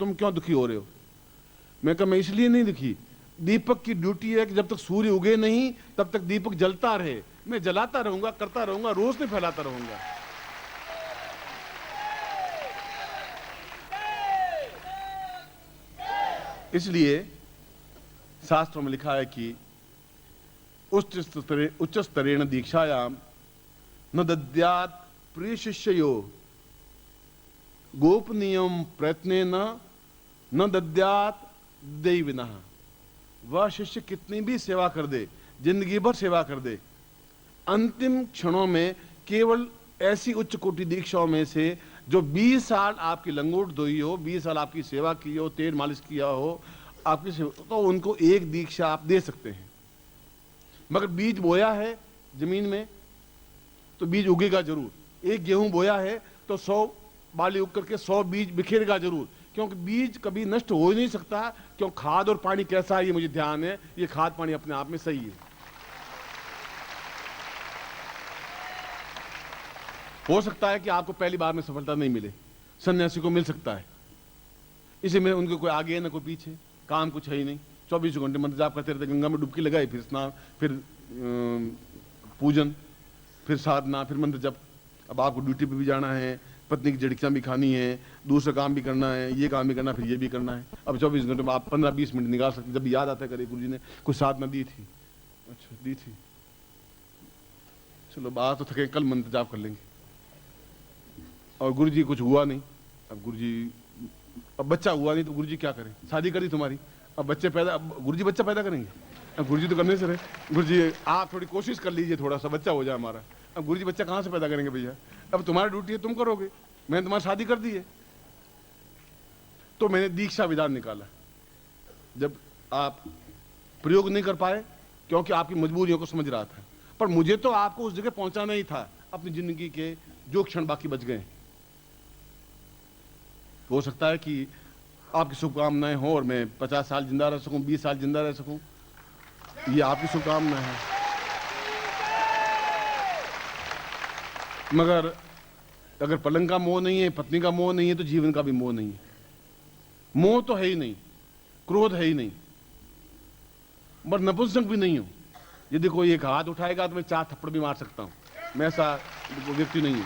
तुम क्यों दुखी हो रहे हो? मैं कहा मैं इसलिए नहीं दुखी, दीपक की ड्यूटी है कि जब तक सूर्य उगे नहीं तब तक दीपक जलता रहे। मैं जलाता रहूंगा, करता रहूंगा, रोशनी फैलाता रहूंगा। इसलिए शास्त्रों में लिखा है कि उच्च स्तरेण दीक्षायाम न दद्यात् प्रिय शिष्यो गोपनीयम प्रयत्नेन न दद्यात् दैविनः। वह शिष्य कितनी भी सेवा कर दे, जिंदगी भर सेवा कर दे, अंतिम क्षणों में केवल ऐसी उच्च कोटि दीक्षाओं में से जो 20 साल आपकी लंगोट धोई हो, 20 साल आपकी सेवा की हो, तेल मालिश किया हो आपकी सेवा, तो उनको एक दीक्षा आप दे सकते हैं। मगर बीज बोया है जमीन में तो बीज उगेगा जरूर। एक गेहूं बोया है तो 100 बाली उग करके 100 बीज बिखेरेगा जरूर, क्योंकि बीज कभी नष्ट हो ही नहीं सकता। क्यों? खाद और पानी कैसा है ये मुझे ध्यान है, ये खाद पानी अपने आप में सही है। हो सकता है कि आपको पहली बार में सफलता नहीं मिले, सन्यासी को मिल सकता है। इसी में उनके कोई आगे है ना कोई पीछे, काम कुछ है ही नहीं, 24 घंटे मंत्र जाप करते रहते, गंगा में डुबकी लगाई, फिर स्नान, फिर पूजन, फिर साधना, फिर मंत्र जप। अब आपको ड्यूटी पे भी जाना है, पत्नी की झड़कियां भी खानी है, दूसरा काम भी करना है, ये काम भी करना, फिर ये भी करना है। अब 24 घंटे में आप 15-20 मिनट निकाल सकते। जब याद आता है करे गुरु जी ने कुछ साधना दी थी, अच्छा दी थी, चलो बात तो थके, कल मंत्र जाप कर लेंगे। और गुरु जी कुछ हुआ नहीं, अब गुरु जी, अब बच्चा हुआ नहीं तो गुरु जी क्या करें? शादी करी तुम्हारी, अब बच्चे पैदा, अब गुरु जी बच्चा पैदा करेंगे? अब गुरु जी तो करने से रहे, गुरु जी आप थोड़ी कोशिश कर लीजिए, थोड़ा सा बच्चा हो जाए हमारा। अब गुरु जी बच्चा कहाँ से पैदा करेंगे भैया? अब तुम्हारी ड्यूटी है, तुम करोगे, मैंने तुम्हारी शादी कर दी है। तो मैंने दीक्षा विधान निकाला। जब आप प्रयोग नहीं कर पाए क्योंकि आपकी मजबूरियों को समझ रहा था, पर मुझे तो आपको उस जगह पहुंचाना ही था अपनी जिंदगी के जो क्षण बाकी बच गए। हो सकता है कि आपकी शुभकामनाएं हो और मैं 50 साल जिंदा रह सकूं, 20 साल जिंदा रह सकूं, ये आपकी शुभकामना है। मगर अगर पलंग का मोह नहीं है, पत्नी का मोह नहीं है, तो जीवन का भी मोह नहीं है। मोह तो है ही नहीं, क्रोध है ही नहीं, मगर नपुंसक भी नहीं हूं। यदि कोई एक हाथ उठाएगा तो मैं 4 थप्पड़ भी मार सकता हूं। मैं ऐसा व्यक्ति नहीं हूं,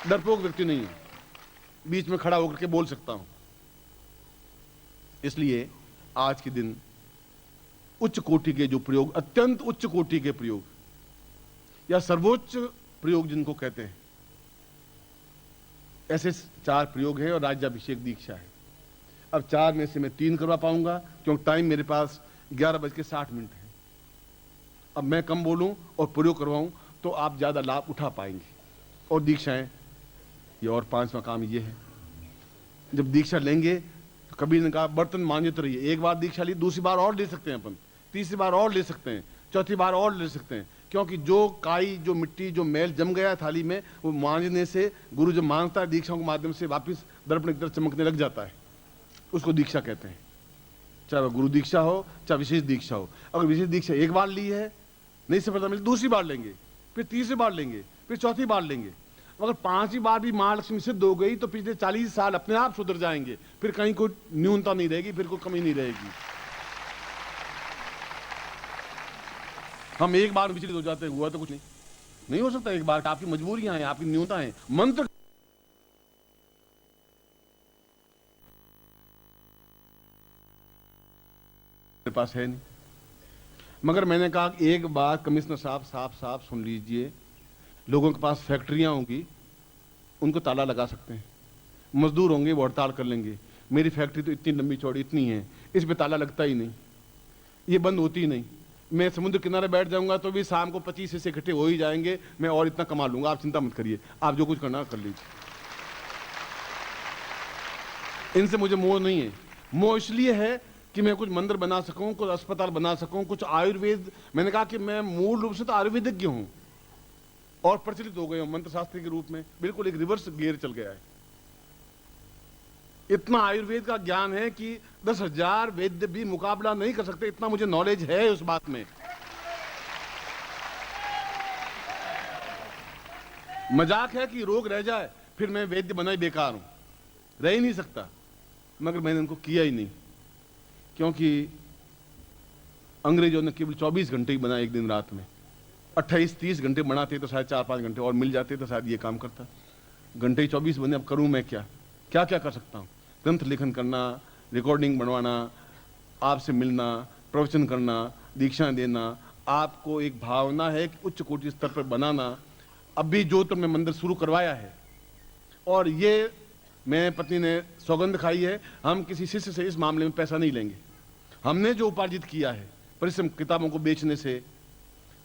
डरपोक व्यक्ति नहीं हूं, बीच में खड़ा होकर के बोल सकता हूं। इसलिए आज के दिन उच्च कोटि के जो प्रयोग, अत्यंत उच्च कोटि के प्रयोग या सर्वोच्च प्रयोग जिनको कहते हैं, ऐसे 4 प्रयोग हैं और राज्याभिषेक दीक्षा है। अब 4 में से मैं 3 करवा पाऊंगा क्योंकि टाइम मेरे पास 11:60 है। अब मैं कम बोलूं और प्रयोग करवाऊं तो आप ज्यादा लाभ उठा पाएंगे। और दीक्षाएं ये, और 5वां काम ये है, जब दीक्षा लेंगे तो कभी ने कहा बर्तन मांझते रहिए। एक बार दीक्षा ली, दूसरी बार और ले सकते हैं अपन, तीसरी बार और ले सकते हैं, चौथी बार और ले सकते हैं, क्योंकि जो काई, जो मिट्टी, जो मैल जम गया है थाली में, वो मांझने से गुरु जब मांगता है दीक्षाओं के माध्यम से वापिस दर्पण की तरह चमकने लग जाता है। उसको दीक्षा कहते हैं, चाहे वह गुरु दीक्षा हो चाहे विशेष दीक्षा हो। अगर विशेष दीक्षा एक बार ली है, नहीं सफलता मिली, दूसरी बार लेंगे, फिर तीसरी बार लेंगे, फिर चौथी बार लेंगे। अगर 5वीं बार भी मां लक्ष्मी सिद्ध हो गई तो पिछले 40 साल अपने आप सुधर जाएंगे, फिर कहीं कोई न्यूनता नहीं रहेगी, फिर कोई कमी नहीं रहेगी। हम एक बार विचलित हो जाते, हुआ तो कुछ नहीं हो सकता। एक बार आपकी मजबूरियां हैं, आपकी न्यूनता है, मंत्र मेरे पास है नहीं। मगर मैंने कहा एक बात कमिश्नर साहब साफ सुन लीजिए, लोगों के पास फैक्ट्रियां होंगी, उनको ताला लगा सकते हैं, मजदूर होंगे वो हड़ताल कर लेंगे। मेरी फैक्ट्री तो इतनी लंबी चौड़ी इतनी है, इस पे ताला लगता ही नहीं, ये बंद होती ही नहीं। मैं समुद्र किनारे बैठ जाऊंगा तो भी शाम को 25 हिस्से इकट्ठे हो ही जाएंगे, मैं और इतना कमा लूंगा, आप चिंता मत करिए, आप जो कुछ करना कर लीजिए। इनसे मुझे मोह नहीं है। मोह इसलिए है कि मैं कुछ मंदिर बना सकूं, कुछ अस्पताल बना सकूं, कुछ आयुर्वेद। मैंने कहा कि मैं मूल रूप से तो आयुर्वेदिज्ञ हूं और प्रचलित हो गए हूं मंत्र शास्त्री के रूप में, बिल्कुल एक रिवर्स गियर चल गया है। इतना आयुर्वेद का ज्ञान है कि 10,000 वैद्य भी मुकाबला नहीं कर सकते, इतना मुझे नॉलेज है उस बात में। मजाक है कि रोग रह जाए फिर मैं वैद्य बना ही बेकार हूं, रह ही नहीं सकता। मगर मैंने उनको किया ही नहीं, क्योंकि अंग्रेजों ने केवल 24 घंटे ही बनाए एक दिन रात में। 28-30 घंटे बनाते तो शायद 4-5 घंटे और मिल जाते तो शायद ये काम करता। घंटे ही 24 बने, अब करूं मैं क्या क्या क्या कर सकता हूं? ग्रंथ लेखन करना, रिकॉर्डिंग बनवाना, आपसे मिलना, प्रवचन करना, दीक्षा देना, आपको एक भावना है कि उच्च कोटि स्तर पर बनाना। अभी जो तो मैं मंदिर शुरू करवाया है, और ये मैं पत्नी ने सौगंध खाई है, हम किसी शिष्य से इस मामले में पैसा नहीं लेंगे। हमने जो उपार्जित किया है परिश्रम, किताबों को बेचने से,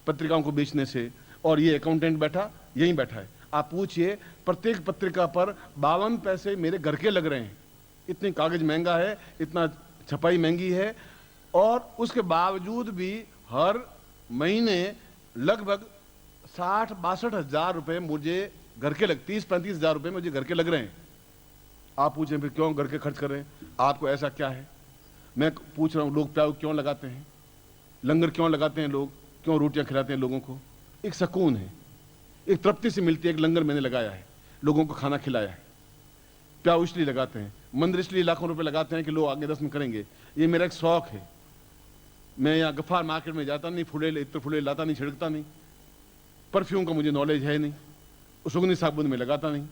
पत्रिकाओं को बेचने से, और ये अकाउंटेंट बैठा यहीं बैठा है, आप पूछिए प्रत्येक पत्रिका पर 52 पैसे मेरे घर के लग रहे हैं। इतनी कागज महंगा है, इतना छपाई महंगी है, और उसके बावजूद भी हर महीने लगभग 60-62 हजार रुपए मुझे घर के 30-35 हजार रुपए मुझे घर के लग रहे हैं। आप पूछें फिर क्यों घर के खर्च कर रहे हैं, आपको ऐसा क्या है? मैं पूछ रहा हूं, लोग प्याऊ क्यों लगाते हैं, लंगर क्यों लगाते हैं, लोग क्यों रोटियां खिलाते हैं लोगों को? एक सुकून है, एक तृप्ति से मिलती है। एक लंगर मैंने लगाया है, लोगों को खाना खिलाया है। प्याऊ इसलिए लगाते हैं, मंदिर इसलिए लाखों रुपए लगाते हैं कि लोग आगे दर्शन करेंगे। ये मेरा एक शौक है। मैं यहाँ गफ्फार मार्केट में जाता नहीं, फुले इत्र फुले लाता नहीं, छिड़कता नहीं, परफ्यूम का मुझे नॉलेज है नहीं, सुगंधी साबुन में लगाता नहीं।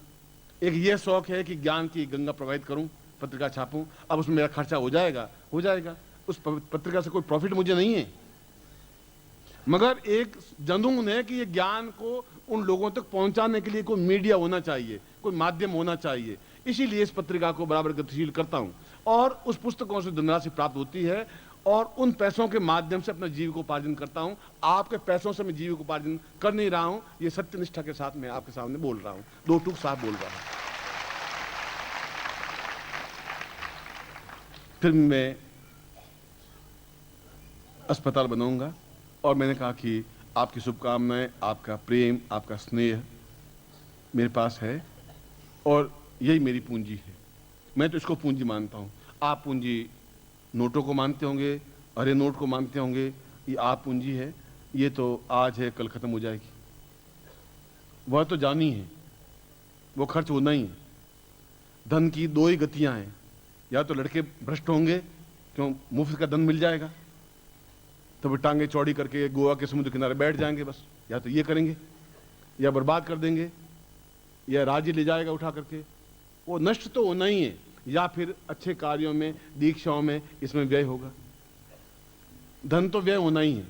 एक ये शौक है कि ज्ञान की गंगा प्रवाहित करूं, पत्रिका छापूं। अब उसमें मेरा खर्चा हो जाएगा। उस पत्रिका से कोई प्रॉफिट मुझे नहीं है, मगर एक जुनून है कि ये ज्ञान को उन लोगों तक पहुंचाने के लिए कोई मीडिया होना चाहिए, कोई माध्यम होना चाहिए। इसीलिए इस पत्रिका को बराबर गतिशील करता हूं, और उस पुस्तकों से धनराशि प्राप्त होती है, और उन पैसों के माध्यम से अपना जीविकोपार्जन करता हूं। आपके पैसों से मैं जीविकोपार्जन कर नहीं रहा हूं, ये सत्यनिष्ठा के साथ मैं आपके सामने बोल रहा हूं, दो टूक साफ बोल रहा हूं। फिर मैं अस्पताल बनाऊंगा, और मैंने कहा कि आपकी शुभकामनाएं, आपका प्रेम, आपका स्नेह मेरे पास है, और यही मेरी पूंजी है। मैं तो इसको पूंजी मानता हूं। आप पूंजी नोटों को मानते होंगे, हरे नोट को मानते होंगे, ये आप पूंजी है। ये तो आज है, कल खत्म हो जाएगी। वह तो जानी है, वो खर्च होना ही है। धन की दो ही गतियां हैं, या तो लड़के भ्रष्ट होंगे, क्यों मुफ्त का धन मिल जाएगा तो वे टांगे चौड़ी करके गोवा के समुद्र किनारे बैठ जाएंगे बस, या तो ये करेंगे, या बर्बाद कर देंगे, या राज्य ले जाएगा उठा करके। वो नष्ट तो होना ही है, या फिर अच्छे कार्यों में, दीक्षाओं में, इसमें व्यय होगा। धन तो व्यय होना ही है।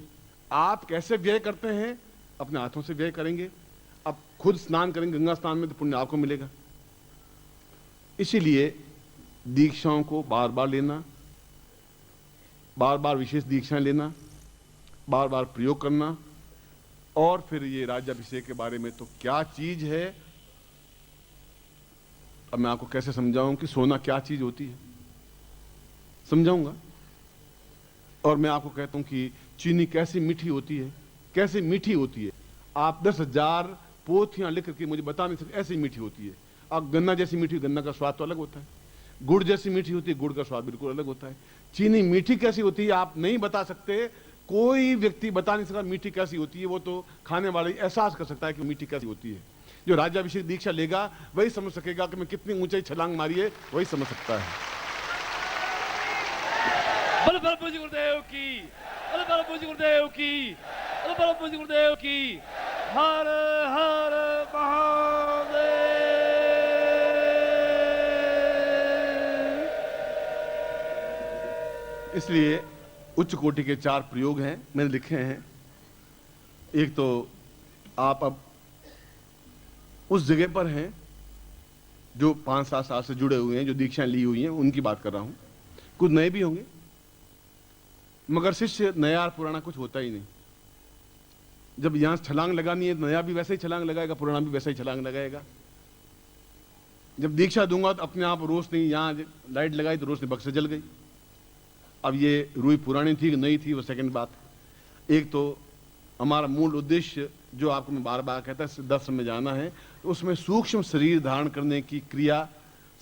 आप कैसे व्यय करते हैं, अपने हाथों से व्यय करेंगे। अब खुद स्नान करेंगे गंगा स्नान में तो पुण्य आपको मिलेगा। इसीलिए दीक्षाओं को बार बार लेना, बार बार विशेष दीक्षाएं लेना, बार बार प्रयोग करना। और फिर ये राज्याभिषेक के बारे में तो क्या चीज है, अब मैं आपको कैसे समझाऊं कि सोना क्या चीज होती है, समझाऊंगा। और मैं आपको कहता हूं कि चीनी कैसी मीठी होती है, कैसे मीठी होती है। आप 10,000 पोथियां लिख करके मुझे बता नहीं सकते, ऐसी मीठी होती है। अब गन्ना जैसी मीठी, गन्ना का स्वाद तो अलग होता है। गुड़ जैसी मीठी होती है, गुड़ का स्वाद बिल्कुल अलग होता है। चीनी मीठी कैसी होती है आप नहीं बता सकते, कोई व्यक्ति बता नहीं सकता मीठी कैसी होती है। वो तो खाने वाला ही एहसास कर सकता है कि मीठी कैसी होती है। जो राज्याभिषेक दीक्षा लेगा वही समझ सकेगा कि मैं कितनी ऊंचाई छलांग मारी है, वही समझ सकता है। बल बल पूज्य गुरुदेव की, बल बल पूज्य गुरुदेव की, बल बल पूज्य गुरुदेव की। हर हर महादेव। इसलिए उच्च कोटि के 4 प्रयोग हैं, मैंने लिखे हैं। एक तो आप अब उस जगह पर हैं जो 5-7 साल से जुड़े हुए हैं, जो दीक्षाएं ली हुई हैं, उनकी बात कर रहा हूं। कुछ नए भी होंगे, मगर शिष्य नया और पुराना कुछ होता ही नहीं। जब यहां छलांग लगानी है, नया भी वैसे ही छलांग लगाएगा, पुराना भी वैसे ही छलांग लगाएगा। जब दीक्षा दूंगा तो अपने आप रोशनी, यहां लाइट लगाई तो रोशनी बक्से जल गई। अब ये रुई पुरानी थी कि नई थी, वो सेकंड बात। एक तो हमारा मूल उद्देश्य जो आपको मैं बार बार कहता है, दर्शन में जाना है, तो उसमें सूक्ष्म शरीर धारण करने की क्रिया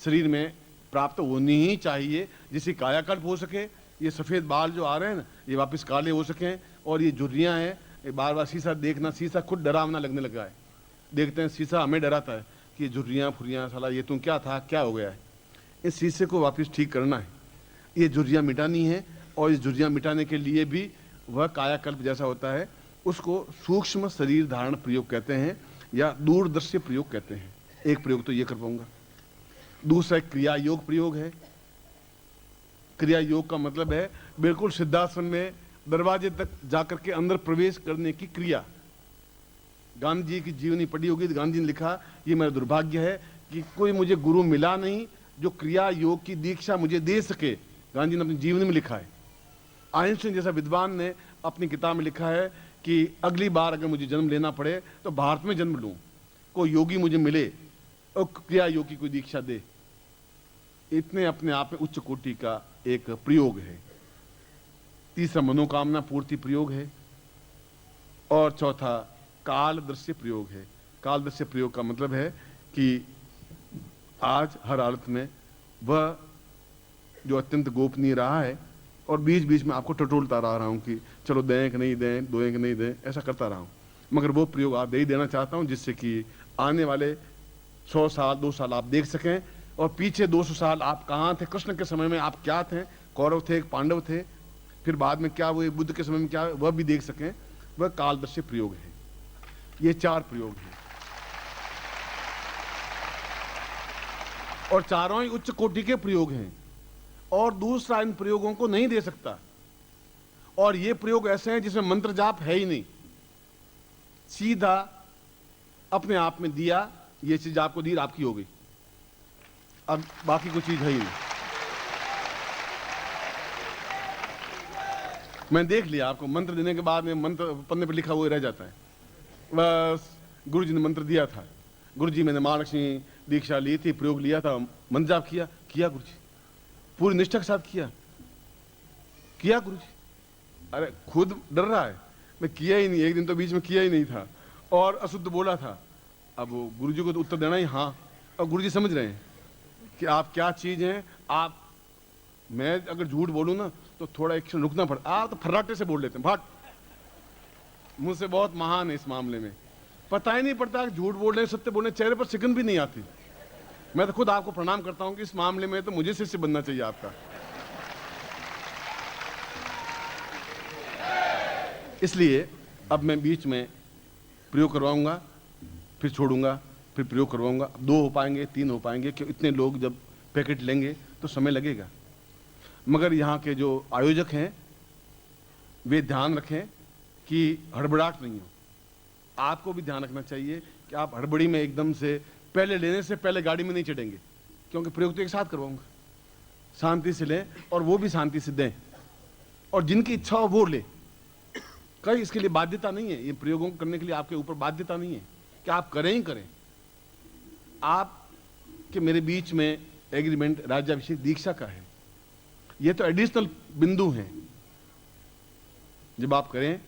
शरीर में प्राप्त होनी ही चाहिए, जिससे कायाकल्प हो सके। ये सफ़ेद बाल जो आ रहे हैं ना, ये वापस काले हो सकें। और ये झुर्रियाँ हैं, ये बार बार शीशा देखना, शीशा खुद डरावना लगने लगा है। देखते हैं शीशा हमें डराता है कि ये झुर्रियाँ फुर्रियाँ, साला ये तुम क्या था, क्या हो गया है। इस शीशे को वापस ठीक करना है, ये झुर्रियाँ मिटानी है। और इस झुर्रियाँ मिटाने के लिए भी वह कायाकल्प जैसा होता है, उसको सूक्ष्म शरीर धारण प्रयोग कहते हैं या दूरदर्शी प्रयोग कहते हैं। एक प्रयोग तो ये कर पाऊंगा। दूसरा क्रिया योग प्रयोग है। क्रिया योग का मतलब है बिल्कुल सिद्धासन में दरवाजे तक जाकर के अंदर प्रवेश करने की क्रिया। गांधी जी की जीवनी पढ़ी होगी तो गांधी जी ने लिखा, ये मेरा दुर्भाग्य है कि कोई मुझे गुरु मिला नहीं जो क्रिया योग की दीक्षा मुझे दे सके। गांधी ने अपनी जीवनी में लिखा है। आइंस्टाइन जैसा विद्वान ने अपनी किताब में लिखा है कि अगली बार अगर मुझे जन्म लेना पड़े तो भारत में जन्म लूं, कोई योगी मुझे मिले और क्रिया योग की कोई दीक्षा दे। इतने अपने आप में उच्च कोटि का एक प्रयोग है। तीसरा मनोकामना पूर्ति प्रयोग है। और चौथा काल दृश्य प्रयोग है। काल दृश्य प्रयोग का मतलब है कि आज हर हालत में वह जो अत्यंत गोपनीय रहा है और बीच बीच में आपको टटोलता रहा हूं कि चलो दें कि नहीं दें, दोएं कि नहीं दें, ऐसा करता रहा हूं, मगर वो प्रयोग आप दे ही देना चाहता हूं जिससे कि आने वाले 100 साल 2 साल आप देख सकें और पीछे 200 साल आप कहाँ थे, कृष्ण के समय में आप क्या थे, कौरव थे, पांडव थे, फिर बाद में क्या हुए, बुद्ध के समय में क्या, वह भी देख सकें। वह कालदर्शी प्रयोग है। ये 4 प्रयोग हैं और चारों ही उच्च कोटि के प्रयोग हैं और दूसरा इन प्रयोगों को नहीं दे सकता। और ये प्रयोग ऐसे हैं जिसमें मंत्र जाप है ही नहीं, सीधा अपने आप में दिया, ये चीज आपको दी, आपकी हो गई, अब बाकी कोई चीज है ही नहीं। मैं देख लिया, आपको मंत्र देने के बाद में मंत्र पन्ने पर लिखा हुआ रह जाता है। बस गुरु जी ने मंत्र दिया था, गुरु जी मैंने महालक्ष्मी दीक्षा ली थी, प्रयोग लिया था, मंत्र जाप किया गुरु जी, पूरी निष्ठा के साथ किया गुरु जी। अरे खुद डर रहा है, मैं किया ही नहीं, एक दिन तो बीच में किया ही नहीं था और अशुद्ध बोला था। अब गुरु जी को तो उत्तर देना ही हाँ, और गुरु जी समझ रहे हैं कि आप क्या चीज हैं। आप, मैं अगर झूठ बोलूं ना तो थोड़ा एक क्षण रुकना पड़ता, आप तो फर्राटे से बोल लेते हैं, भाट मुझसे बहुत महान है इस मामले में, पता ही नहीं पड़ता झूठ बोलने सत्य बोलने, चेहरे पर सिकन भी नहीं आती। मैं तो खुद आपको प्रणाम करता हूं कि इस मामले में तो मुझे शिष्य बनना चाहिए आपका। इसलिए अब मैं बीच में प्रयोग करवाऊंगा, फिर छोड़ूंगा, फिर प्रयोग करवाऊंगा। 2 हो पाएंगे, 3 हो पाएंगे, क्यों इतने लोग जब पैकेट लेंगे तो समय लगेगा। मगर यहाँ के जो आयोजक हैं वे ध्यान रखें कि हड़बड़ाहट नहीं हो। आपको भी ध्यान रखना चाहिए कि आप हड़बड़ी में एकदम से पहले लेने से पहले गाड़ी में नहीं चढ़ेंगे, क्योंकि प्रयोग तो एक साथ करवाऊंगा। शांति से लें और वो भी शांति से दें, और जिनकी इच्छा हो वो ले। कहीं इसके लिए बाध्यता नहीं है, ये प्रयोगों करने के लिए आपके ऊपर बाध्यता नहीं है कि आप करें ही करें। आप कि मेरे बीच में एग्रीमेंट राज्याभिषेक दीक्षा का है, ये तो एडिशनल बिंदु हैं जब आप करें।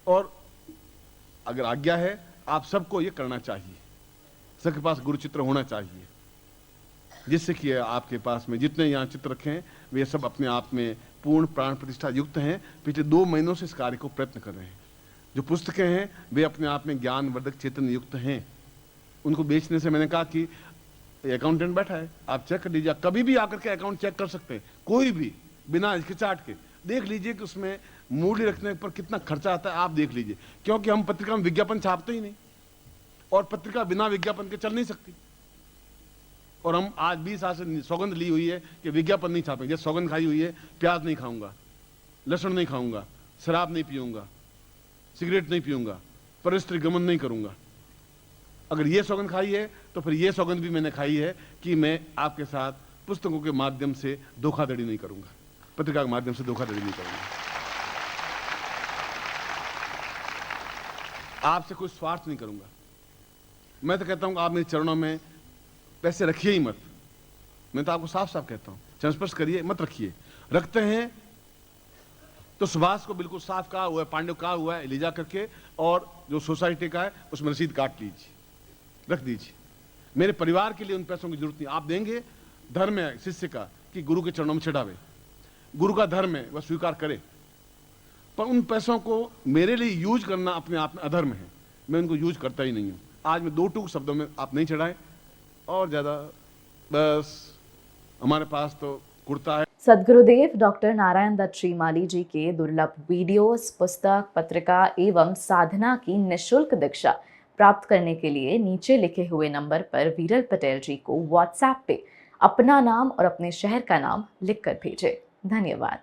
और अगर आज्ञा है आप सबको ये करना चाहिए, सबके पास गुरु चित्र होना चाहिए, जिससे कि आपके पास में जितने यहाँ चित्र रखे हैं वे सब अपने आप में पूर्ण प्राण प्रतिष्ठा युक्त हैं। पिछले 2 महीनों से इस कार्य को प्रयत्न कर रहे हैं। जो पुस्तकें हैं वे अपने आप में ज्ञानवर्धक चेतन युक्त हैं। उनको बेचने से मैंने कहा कि अकाउंटेंट बैठा है, आप चेक कर लीजिए, कभी भी आकर के अकाउंट चेक कर सकते हैं, कोई भी बिना हिचकिचाहट के देख लीजिए कि उसमें मूल्य रखने पर कितना खर्चा आता है, आप देख लीजिए। क्योंकि हम पत्रिका में विज्ञापन छापते ही नहीं और पत्रिका बिना विज्ञापन के चल नहीं सकती। और हम आज 20 साल से सौगंध ली हुई है कि विज्ञापन नहीं छापेंगे। जैसे सौगंध खाई हुई है, प्याज नहीं खाऊंगा, लहसुन नहीं खाऊंगा, शराब नहीं पीऊंगा, सिगरेट नहीं पीऊंगा, परस्त्री गमन नहीं करूंगा। अगर ये सौगंध खाई है तो फिर ये सौगंध भी मैंने खाई है कि मैं आपके साथ पुस्तकों के माध्यम से धोखाधड़ी नहीं करूंगा, पत्रिका के माध्यम से धोखाधड़ी नहीं करूंगा। आपसे कोई स्वार्थ नहीं करूंगा। मैं तो कहता हूं आप मेरे चरणों में पैसे रखिए ही मत। मैं तो आपको साफ साफ कहता हूं, चरण स्पर्श करिए मत, रखिए। रखते हैं तो सुभाष को बिल्कुल साफ कहा हुआ है, पांडव कहा हुआ है, ले जा करके और जो सोसाइटी का है उसमें रसीद काट लीजिए, रख दीजिए। मेरे परिवार के लिए उन पैसों की जरूरत नहीं। आप देंगे, धर्म है शिष्य का कि गुरु के चरणों में चढ़ावे, गुरु का धर्म है वह स्वीकार करे, पर उन पैसों को मेरे लिए यूज करना अपने आप में अधर्म है। मैं उनको यूज करता ही नहीं हूं। आज मैं 2 टूक शब्दों में आप नहीं चढ़ाएं और ज्यादा बस हमारे पास तो कुर्ता है। सद्गुरुदेव डॉक्टर नारायण दत्त श्रीमाली जी के दुर्लभ वीडियोस, पुस्तक, पत्रिका एवं साधना की निशुल्क दीक्षा प्राप्त करने के लिए नीचे लिखे हुए नंबर पर वीरल पटेल जी को व्हाट्सएप पे अपना नाम और अपने शहर का नाम लिखकर भेजें। धन्यवाद।